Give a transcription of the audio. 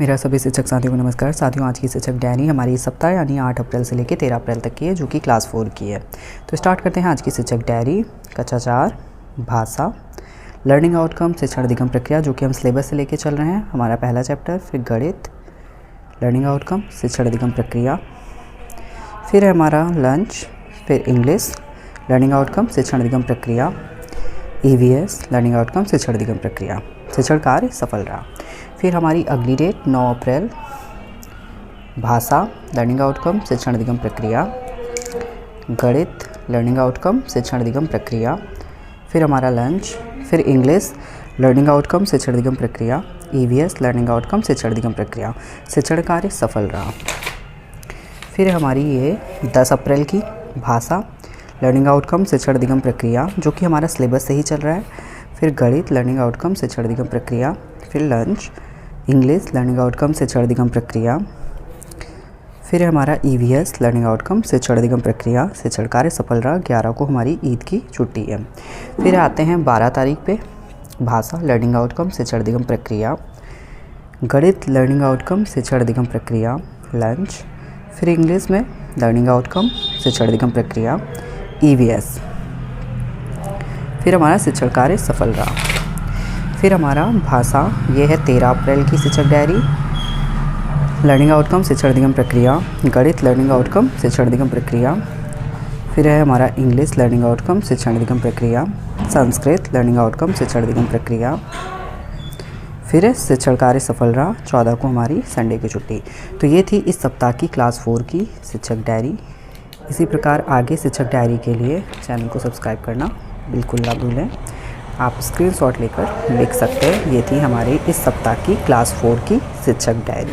मेरा सभी शिक्षक साथियों को नमस्कार। साथियों, आज की शिक्षक डायरी हमारी इस सप्ताह यानी 8 अप्रैल से लेकर 13 अप्रैल तक की है, जो कि क्लास 4 की है। तो स्टार्ट करते हैं आज की शिक्षक डायरी। कक्षा 4 भाषा, लर्निंग आउटकम शिक्षण अधिगम प्रक्रिया, जो कि हम सिलेबस से लेके चल रहे हैं। हमारा पहला चैप्टर, फिर गणित, लर्निंग आउटकम शिक्षण अधिगम प्रक्रिया, फिर है हमारा लंच, फिर इंग्लिश, लर्निंग आउटकम शिक्षण अधिगम प्रक्रिया, EVS लर्निंग आउटकम शिक्षण अधिगम प्रक्रिया। शिक्षण कार्य सफल रहा। फिर हमारी अगली डेट 9 अप्रैल, भाषा, लर्निंग आउटकम शिक्षण अधिगम प्रक्रिया, गणित, लर्निंग आउटकम शिक्षण अधिगम प्रक्रिया, फिर हमारा लंच, फिर इंग्लिश, लर्निंग आउटकम शिक्षण अधिगम प्रक्रिया, EVS लर्निंग आउटकम शिक्षण अधिगम प्रक्रिया। शिक्षण कार्य सफल रहा। फिर हमारी ये 10 अप्रैल की भाषा, लर्निंग आउटकम शिक्षण अधिगम प्रक्रिया, जो कि हमारा सिलेबस से ही चल रहा है। फिर गणित, लर्निंग आउटकम शिक्षण अधिगम प्रक्रिया, फिर लंच, इंग्लिश, लर्निंग आउटकम शिक्षण अधिगम प्रक्रिया, फिर हमारा EVS लर्निंग आउटकम शिक्षण अधिगम प्रक्रिया। शिक्षण कार्य सफल रहा। 11 को हमारी ईद की छुट्टी है। फिर आते हैं 12 तारीख पे, भाषा, लर्निंग आउटकम शिक्षण अधिगम प्रक्रिया, गणित, लर्निंग आउटकम शिक्षण अधिगम प्रक्रिया, लंच, फिर इंग्लिश में लर्निंग आउटकम शिक्षण अधिगम प्रक्रिया, EVS। फिर हमारा शिक्षण कार्य सफल रहा। फिर हमारा भाषा, ये है 13 अप्रैल की शिक्षक डायरी, लर्निंग आउटकम शिक्षण अधिगम प्रक्रिया, गणित, लर्निंग आउटकम शिक्षण अधिगम प्रक्रिया, फिर है हमारा इंग्लिश, लर्निंग आउटकम शिक्षण अधिगम प्रक्रिया, संस्कृत, लर्निंग आउटकम शिक्षण अधिगम प्रक्रिया। फिर शिक्षण कार्य सफल रहा। 14 को हमारी संडे की छुट्टी। तो ये थी इस सप्ताह की क्लास 4 की शिक्षक डायरी। इसी प्रकार आगे शिक्षक डायरी के लिए चैनल को सब्सक्राइब करना बिल्कुल ना भूलें। आप स्क्रीनशॉट लेकर लिख सकते हैं। ये थी हमारी इस सप्ताह की क्लास 4 की शिक्षक डायरी।